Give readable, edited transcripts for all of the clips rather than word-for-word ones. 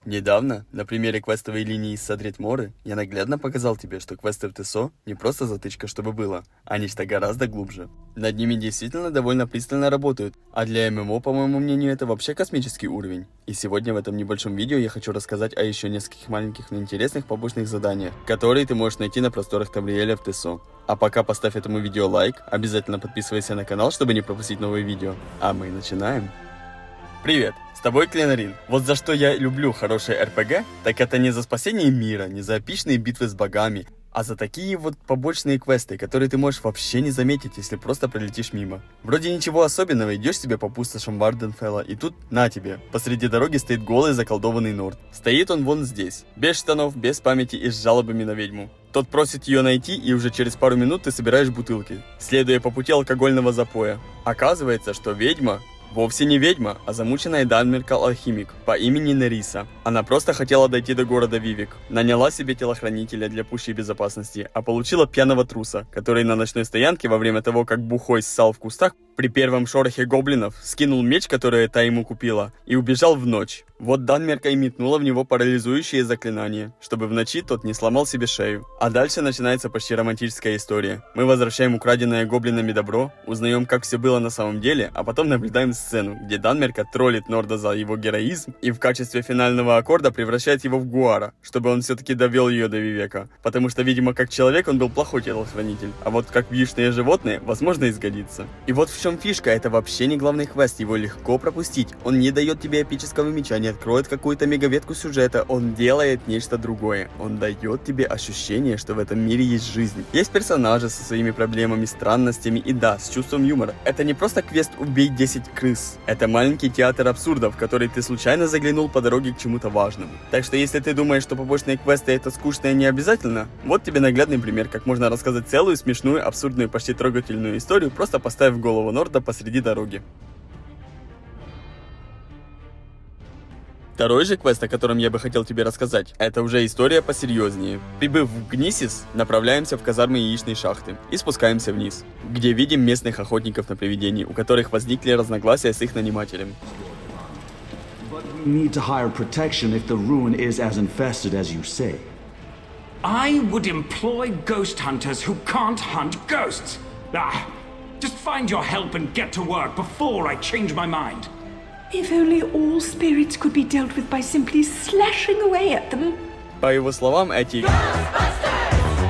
Недавно, на примере квестовой линии из Садрит Моры, я наглядно показал тебе, что квесты в ТСО не просто затычка, чтобы было, а нечто гораздо глубже. Над ними действительно довольно пристально работают, а для ММО, по моему мнению, это вообще космический уровень. И сегодня в этом небольшом видео я хочу рассказать о еще нескольких маленьких, но интересных побочных заданиях, которые ты можешь найти на просторах Тамриэля в ТСО. А пока поставь этому видео лайк, обязательно подписывайся на канал, чтобы не пропустить новые видео. А мы начинаем. Привет, с тобой Кленарин. Вот за что я люблю хорошие РПГ, так это не за спасение мира, не за эпичные битвы с богами, а за такие вот побочные квесты, которые ты можешь вообще не заметить, если просто пролетишь мимо. Вроде ничего особенного, идешь себе по пустошам Варденфелла, и тут, на тебе, посреди дороги стоит голый заколдованный Норд. Стоит он вон здесь, без штанов, без памяти и с жалобами на ведьму. Тот просит ее найти, и уже через пару минут ты собираешь бутылки, следуя по пути алкогольного запоя. Оказывается, что ведьма вовсе не ведьма, а замученная Данмеркал-алхимик по имени Нериса. Она просто хотела дойти до города Вивик, наняла себе телохранителя для пущей безопасности, а получила пьяного труса, который на ночной стоянке во время того, как бухой ссал в кустах, при первом шорохе гоблинов скинул меч, который та ему купила, и убежал в ночь. Вот Данмерка и метнула в него парализующее заклинание, чтобы в ночи тот не сломал себе шею. А дальше начинается почти романтическая история. Мы возвращаем украденное гоблинами добро, узнаем, как все было на самом деле, а потом наблюдаем сцену, где Данмерка троллит Норда за его героизм и в качестве финального аккорда превращает его в Гуара, чтобы он все-таки довел ее до Вивека. Потому что, видимо, как человек он был плохой телохранитель, а вот как вьючное животное, возможно, и сгодится. И вот в чем фишка, это вообще не главный квест, его легко пропустить. Он не дает тебе эпического меча, не откроет какую-то мегаветку сюжета, он делает нечто другое. Он дает тебе ощущение, что в этом мире есть жизнь. Есть персонажи со своими проблемами, странностями и да, с чувством юмора. Это не просто квест «Убей 10 крыс». Это маленький театр абсурдов, в который ты случайно заглянул по дороге к чему-то важному. Так что если ты думаешь, что побочные квесты это скучно и не обязательно, вот тебе наглядный пример, как можно рассказать целую, смешную, абсурдную, почти трогательную историю, просто поставив голову Норда посреди дороги. Второй же квест, о котором я бы хотел тебе рассказать, это уже история посерьезнее. Прибыв в Гнисис, направляемся в казармы яичной шахты и спускаемся вниз, где видим местных охотников на привидений, у которых возникли разногласия с их нанимателем. I would employ ghost hunters who can't hunt ghosts. Just find your help and get to work before I change my mind. If only all spirits could be dealt with by simply slashing away at them. По его словам, эти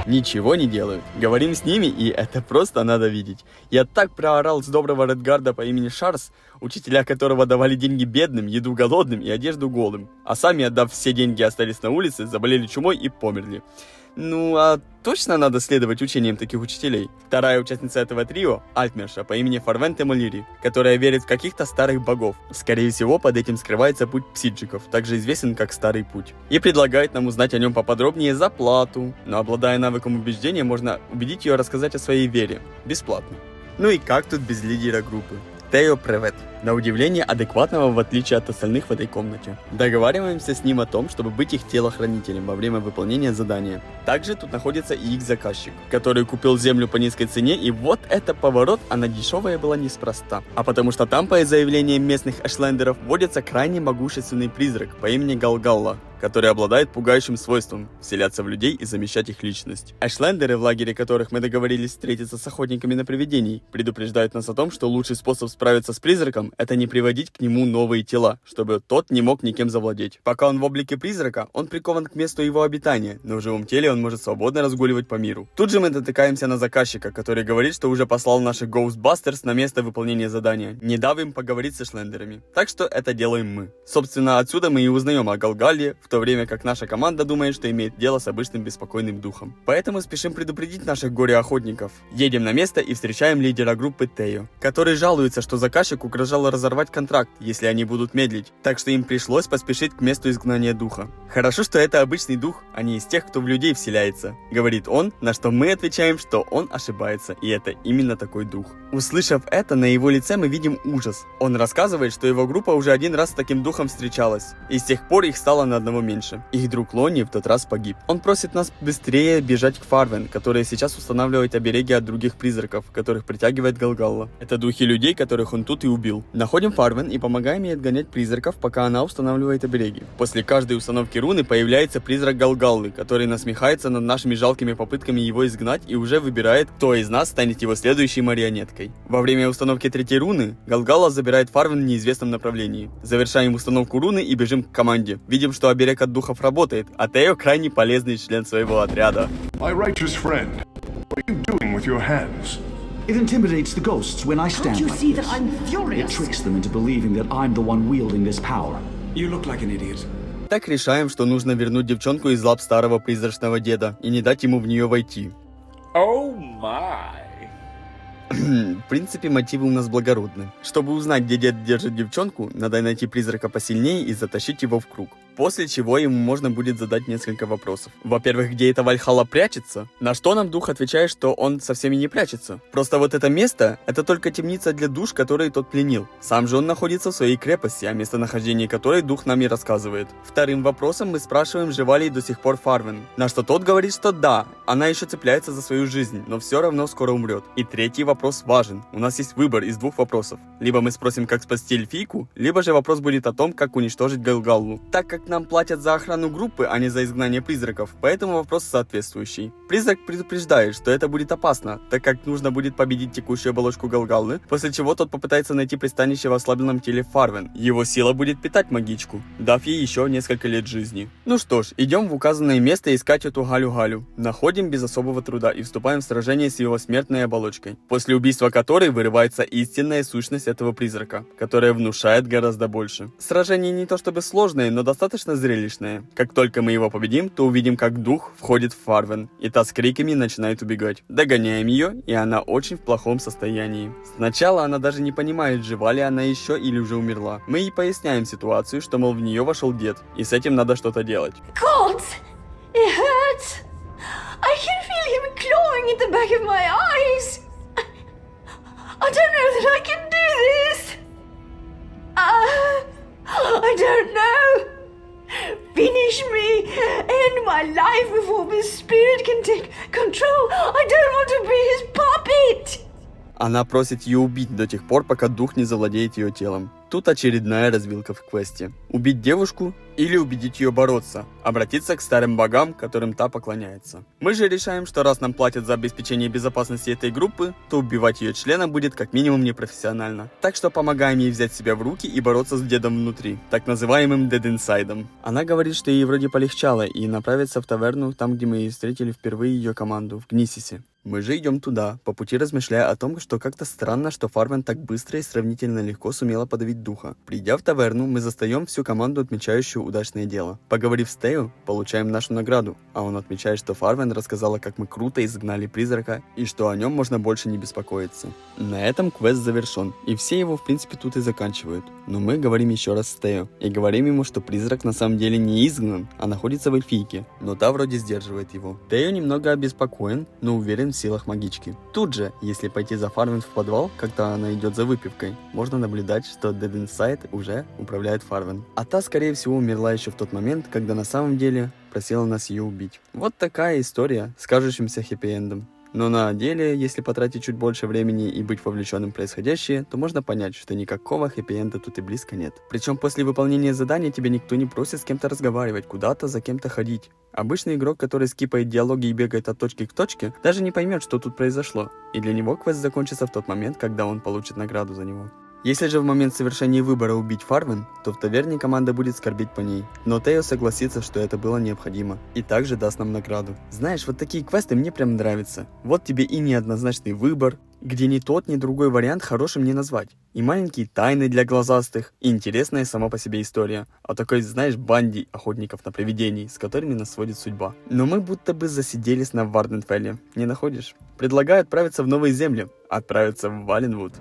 ничего не делают. Говорим с ними, и это просто надо видеть. Я так проорал с доброго Редгарда по имени Шарс, учителя которого давали деньги бедным, еду голодным и одежду голым. А сами, отдав все деньги, остались на улице, заболели чумой и померли. Ну, а точно надо следовать учениям таких учителей? Вторая участница этого трио – Альтмерша по имени Фарвенте Молири, которая верит в каких-то старых богов. Скорее всего, под этим скрывается путь псиджиков, также известен как Старый Путь. И предлагает нам узнать о нем поподробнее за плату. Но обладая навыком убеждения, можно убедить ее рассказать о своей вере. Бесплатно. Ну и как тут без лидера группы? Тео Превет. На удивление адекватного, в отличие от остальных в этой комнате. Договариваемся с ним о том, чтобы быть их телохранителем во время выполнения задания. Также тут находится и их заказчик, который купил землю по низкой цене, и вот это поворот, она дешевая была неспроста. А потому что там, по заявлениям местных эшлендеров, водится крайне могущественный призрак по имени Галгалла, который обладает пугающим свойством вселяться в людей и замещать их личность. Эшлендеры, в лагере которых мы договорились встретиться с охотниками на привидений, предупреждают нас о том, что лучший способ справиться с призраком – это не приводить к нему новые тела, чтобы тот не мог никем завладеть. Пока он в облике призрака, он прикован к месту его обитания, но в живом теле он может свободно разгуливать по миру. Тут же мы натыкаемся на заказчика, который говорит, что уже послал наших Ghostbusters на место выполнения задания, не дав им поговорить с эшлендерами. Так что это делаем мы. Собственно, отсюда мы и узнаем о Галгалле, в то время как наша команда думает, что имеет дело с обычным беспокойным духом. Поэтому спешим предупредить наших горе-охотников. Едем на место и встречаем лидера группы Тео, который жалуется, что заказчик угрожал разорвать контракт, если они будут медлить, так что им пришлось поспешить к месту изгнания духа. Хорошо, что это обычный дух, а не из тех, кто в людей вселяется, говорит он, на что мы отвечаем, что он ошибается, и это именно такой дух. Услышав это, на его лице мы видим ужас. Он рассказывает, что его группа уже один раз с таким духом встречалась, и с тех пор их стало на одного одного меньше. Их друг Лони в тот раз погиб. Он просит нас быстрее бежать к Фарвен, которая сейчас устанавливает обереги от других призраков, которых притягивает Галгалла. Это духи людей, которых он тут и убил. Находим Фарвен и помогаем ей отгонять призраков, пока она устанавливает обереги. После каждой установки руны появляется призрак Галгаллы, который насмехается над нашими жалкими попытками его изгнать и уже выбирает, кто из нас станет его следующей марионеткой. Во время установки третьей руны Галгалла забирает Фарвен в неизвестном направлении. Завершаем установку руны и бежим к команде. Видим, что оберег от духов работает, а Тео крайне полезный член своего отряда. My righteous friend, what are you doing with your hands? It intimidates the ghosts when I stand Can't you like see this. that I'm It furious? tricks them into believing that I'm the one wielding this power. You look like an idiot. Так решаем, что нужно вернуть девчонку из лап старого призрачного деда и не дать ему в нее войти. Oh my. В принципе, мотивы у нас благородны. Чтобы узнать, где дед держит девчонку, надо найти призрака посильнее и затащить его в круг. После чего ему можно будет задать несколько вопросов. Во-первых, где эта Вальхалла прячется? На что нам дух отвечает, что он совсем и не прячется. Просто вот это место, это только темница для душ, которые тот пленил. Сам же он находится в своей крепости, о местонахождении которой дух нам и рассказывает. Вторым вопросом мы спрашиваем, жива ли до сих пор Фарвен. На что тот говорит, что да, она еще цепляется за свою жизнь, но все равно скоро умрет. И третий вопрос важен. У нас есть выбор из двух вопросов. Либо мы спросим, как спасти эльфийку, либо же вопрос будет о том, как уничтожить Галгаллу. Так как нам платят за охрану группы, а не за изгнание призраков, поэтому вопрос соответствующий. Призрак предупреждает, что это будет опасно, так как нужно будет победить текущую оболочку Галгаллы, после чего тот попытается найти пристанище в ослабленном теле Фарвен. Его сила будет питать магичку, дав ей еще несколько лет жизни. Ну что ж, идем в указанное место искать эту Галю-Галю. Находим без особого труда и вступаем в сражение с его смертной оболочкой, после убийства которой вырывается истинная сущность этого призрака, которая внушает гораздо больше. Сражение не то чтобы сложное, но достаточно зрелищное. Как только мы его победим, то увидим, как дух входит в Фарвен, и та с криками начинает убегать. Догоняем ее, и она очень в плохом состоянии. Сначала она даже не понимает, жива ли она еще или уже умерла. Мы ей поясняем ситуацию, что, мол, в нее вошел дед, и с этим надо что-то делать. God! It hurts! I can feel him clawing at the back of my eyes! I don't know that I can do this! I don't know! Finish me! End my life before this spirit can take control! I don't want to be his puppet! Она просит ее убить до тех пор, пока дух не завладеет ее телом. Тут очередная развилка в квесте. Убить девушку или убедить ее бороться, обратиться к старым богам, которым та поклоняется. Мы же решаем, что раз нам платят за обеспечение безопасности этой группы, то убивать ее члена будет как минимум непрофессионально. Так что помогаем ей взять себя в руки и бороться с дедом внутри, так называемым Dead Inside. Она говорит, что ей вроде полегчало и направится в таверну, там где мы встретили впервые ее команду, в Гнисисе. Мы же идем туда, по пути размышляя о том, что как-то странно, что Фарвен так быстро и сравнительно легко сумела подавить духа. Придя в таверну, мы застаем всю команду, отмечающую удачное дело. Поговорив с Тео, получаем нашу награду, а он отмечает, что Фарвен рассказала, как мы круто изгнали призрака и что о нем можно больше не беспокоиться. На этом квест завершен, и все его в принципе тут и заканчивают. Но мы говорим еще раз с Тео и говорим ему, что призрак на самом деле не изгнан, а находится в эльфийке, но та вроде сдерживает его. Тео немного обеспокоен, но уверен в силах магички. Тут же, если пойти за Фарвен в подвал, когда она идет за выпивкой, можно наблюдать, что Dead Inside уже управляет Фарвен. А та, скорее всего, умерла еще в тот момент, когда на самом деле просила нас ее убить. Вот такая история с кажущимся хэппи-эндом. Но на деле, если потратить чуть больше времени и быть вовлеченным в происходящее, то можно понять, что никакого хэппи-энда тут и близко нет. Причем после выполнения задания тебя никто не просит с кем-то разговаривать, куда-то за кем-то ходить. Обычный игрок, который скипает диалоги и бегает от точки к точке, даже не поймет, что тут произошло, и для него квест закончится в тот момент, когда он получит награду за него. Если же в момент совершения выбора убить Фарвен, то в таверне команда будет скорбить по ней. Но Тео согласится, что это было необходимо. И также даст нам награду. Знаешь, вот такие квесты мне прям нравятся. Вот тебе и неоднозначный выбор, где ни тот, ни другой вариант хорошим не назвать. И маленькие тайны для глазастых, и интересная сама по себе история. О такой, знаешь, банде охотников на привидений, с которыми нас сводит судьба. Но мы будто бы засиделись на Варденфелле, не находишь? Предлагаю отправиться в новые земли, отправиться в Валенвуд.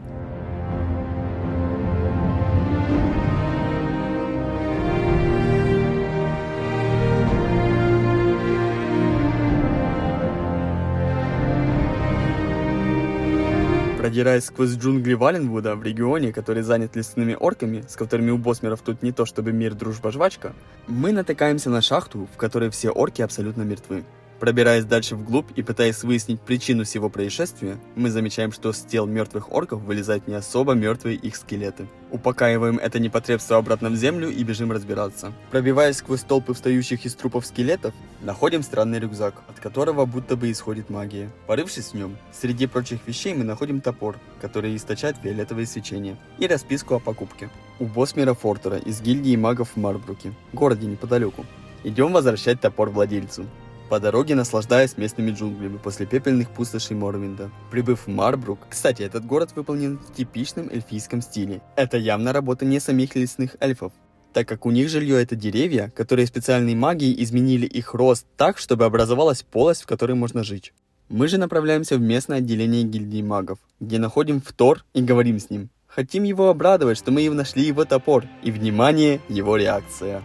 Продираясь сквозь джунгли Валенвуда в регионе, который занят лесными орками, с которыми у босмеров тут не то чтобы мир, дружба, жвачка, мы натыкаемся на шахту, в которой все орки абсолютно мертвы. Пробираясь дальше вглубь и пытаясь выяснить причину всего происшествия, мы замечаем, что с тел мертвых орков вылезают не особо мертвые их скелеты. Упокаиваем это непотребство обратно в землю и бежим разбираться. Пробиваясь сквозь толпы встающих из трупов скелетов, находим странный рюкзак, от которого будто бы исходит магия. Порывшись в нем, среди прочих вещей мы находим топор, который источает фиолетовое свечение, и расписку о покупке. У Босмера Фортера из гильдии магов в Марбруке, городе неподалеку. Идем возвращать топор владельцу. По дороге наслаждаясь местными джунглями после пепельных пустошей Морвинда. Прибыв в Марбрук, кстати, этот город выполнен в типичном эльфийском стиле. Это явно работа не самих лесных эльфов, так как у них жилье это деревья, которые специальной магией изменили их рост так, чтобы образовалась полость, в которой можно жить. Мы же направляемся в местное отделение гильдии магов, где находим Втор и говорим с ним. Хотим его обрадовать, что мы нашли его топор, и, внимание, его реакция.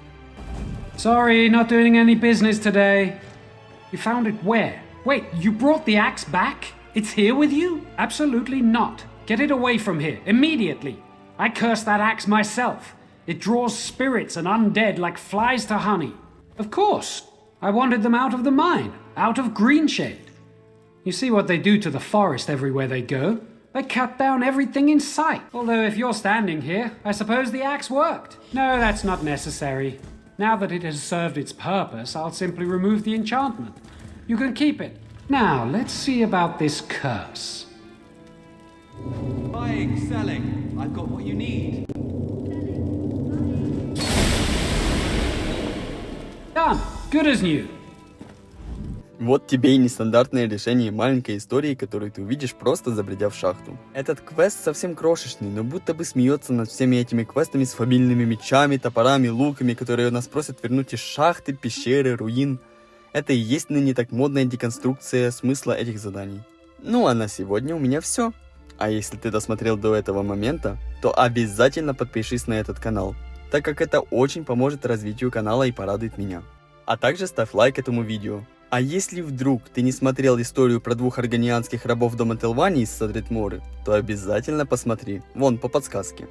Sorry, not doing any business today. You found it where? Wait, you brought the axe back? It's here with you? Absolutely not. Get it away from here, immediately. I cursed that axe myself. It draws spirits and undead like flies to honey. Of course. I wanted them out of the mine, out of Greenshade. You see what they do to the forest everywhere they go? They cut down everything in sight. Although if you're standing here, I suppose the axe worked. No, that's not necessary. Now that it has served its purpose, I'll simply remove the enchantment. You can keep it. Now, let's see about this curse. Buying, selling. I've got what you need. Done. Good as new. Вот тебе и нестандартное решение маленькой истории, которую ты увидишь, просто забредя в шахту. Этот квест совсем крошечный, но будто бы смеется над всеми этими квестами с фамильными мечами, топорами, луками, которые нас просят вернуть из шахты, пещеры, руин. Это и есть ныне так модная деконструкция смысла этих заданий. Ну а на сегодня у меня все. А если ты досмотрел до этого момента, то обязательно подпишись на этот канал, так как это очень поможет развитию канала и порадует меня. А также ставь лайк этому видео. А если вдруг ты не смотрел историю про двух арганианских рабов дома Телвани из Садрит Моры, то обязательно посмотри, вон по подсказке.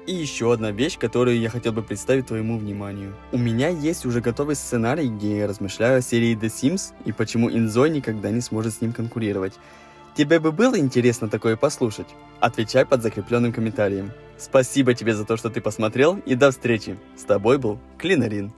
И еще одна вещь, которую я хотел бы представить твоему вниманию. У меня есть уже готовый сценарий, где я размышляю о серии The Sims и почему Инзой никогда не сможет с ним конкурировать. Тебе бы было интересно такое послушать? Отвечай под закрепленным комментарием. Спасибо тебе за то, что ты посмотрел, и до встречи. С тобой был Клинарин.